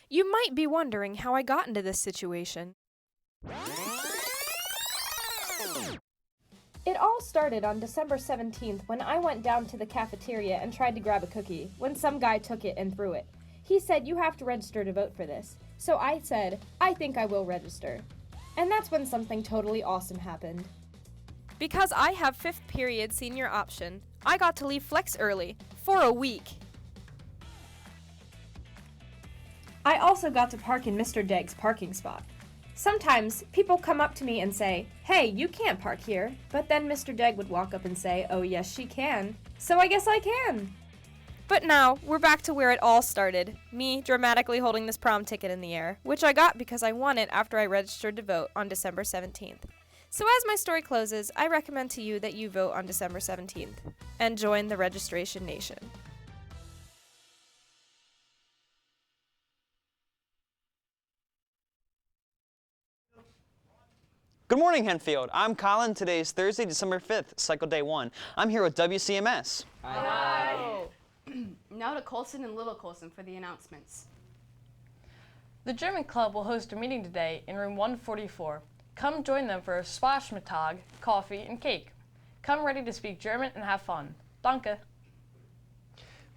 You might be wondering how I got into this situation. It all started on December 17th when I went down to the cafeteria and tried to grab a cookie, when some guy took it and threw it. He said, "You have to register to vote for this." So I said, "I think I will register." And that's when something totally awesome happened. Because I have 5th period senior option, I got to leave flex early, for a week. I also got to park in Mr. Degg's parking spot. Sometimes people come up to me and say, "Hey, you can't park here," but then Mr. Degg would walk up and say, "Oh yes, she can. So I guess I can." But now, we're back to where it all started, me dramatically holding this prom ticket in the air, which I got because I won it after I registered to vote on December 17th. So as my story closes, I recommend to you that you vote on December 17th and join the registration nation. Good morning, Hempfield. I'm Colin. Today is Thursday, December 5th, cycle day 1. I'm here with WCMS. Hi. Now to Colson and Little Colson for the announcements. The German Club will host a meeting today in room 144. Come join them for a Splashmittag, coffee, and cake. Come ready to speak German and have fun. Danke.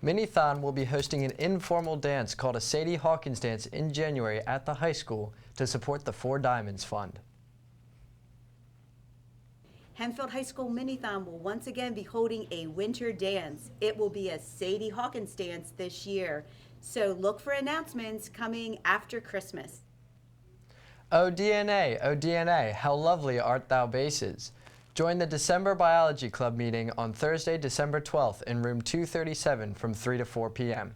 Minithon will be hosting an informal dance called a Sadie Hawkins dance in January at the high school to support the Four Diamonds Fund. Hempfield High School Minithon will once again be holding a winter dance. It will be a Sadie Hawkins dance this year. So look for announcements coming after Christmas. O DNA, how lovely art thou bases. Join the December Biology Club meeting on Thursday, December 12th in room 237 from 3 to 4 p.m.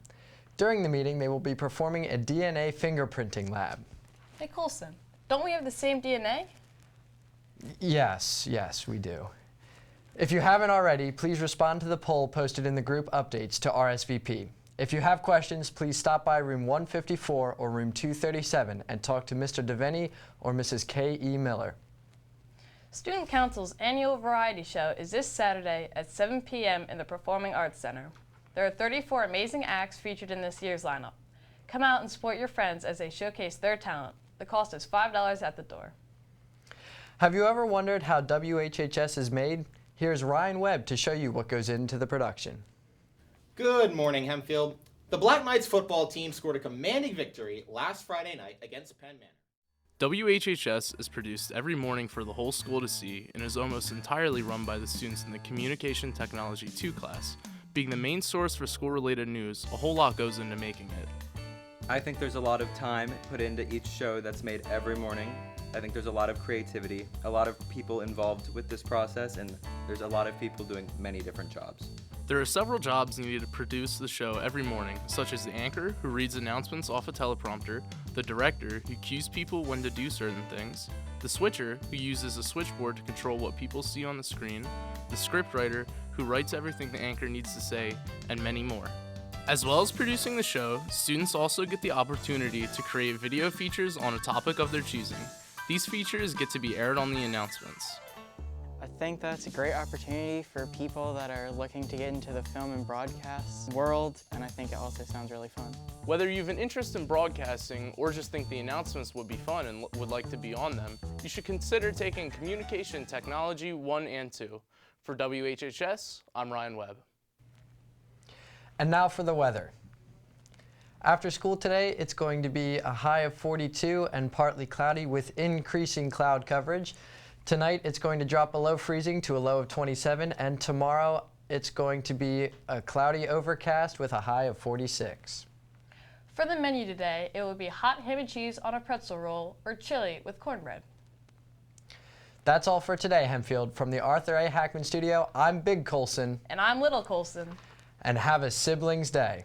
During the meeting, they will be performing a DNA fingerprinting lab. Hey Colson, don't we have the same DNA? Yes, we do. If you haven't already, please respond to the poll posted in the group updates to RSVP. If you have questions, please stop by room 154 or room 237 and talk to Mr. Devaney or Mrs. K.E. Miller. Student Council's annual variety show is this Saturday at 7 p.m. in the Performing Arts Center. There are 34 amazing acts featured in this year's lineup. Come out and support your friends as they showcase their talent. The cost is $5 at the door. Have you ever wondered how WHHS is made? Here's Ryan Webb to show you what goes into the production. Good morning, Hempfield. The Black Knights football team scored a commanding victory last Friday night against Penn Manor. WHHS is produced every morning for the whole school to see and is almost entirely run by the students in the Communication Technology 2 class. Being the main source for school-related news, a whole lot goes into making it. I think there's a lot of time put into each show that's made every morning. I think there's a lot of creativity, a lot of people involved with this process, and there's a lot of people doing many different jobs. There are several jobs needed to produce the show every morning, such as the anchor, who reads announcements off a teleprompter, the director, who cues people when to do certain things, the switcher, who uses a switchboard to control what people see on the screen, the scriptwriter, who writes everything the anchor needs to say, and many more. As well as producing the show, students also get the opportunity to create video features on a topic of their choosing. These features get to be aired on the announcements. I think that's a great opportunity for people that are looking to get into the film and broadcast world, and I think it also sounds really fun. Whether you have an interest in broadcasting or just think the announcements would be fun and would like to be on them, you should consider taking Communication Technology 1 and 2. For WHHS, I'm Ryan Webb. And now for the weather. After school today, it's going to be a high of 42 and partly cloudy with increasing cloud coverage. Tonight, it's going to drop below freezing to a low of 27, and tomorrow, it's going to be a cloudy overcast with a high of 46. For the menu today, it will be hot ham and cheese on a pretzel roll or chili with cornbread. That's all for today, Hempfield. From the Arthur A. Hackman Studio, I'm Big Colson. And I'm Little Colson. And have a siblings day.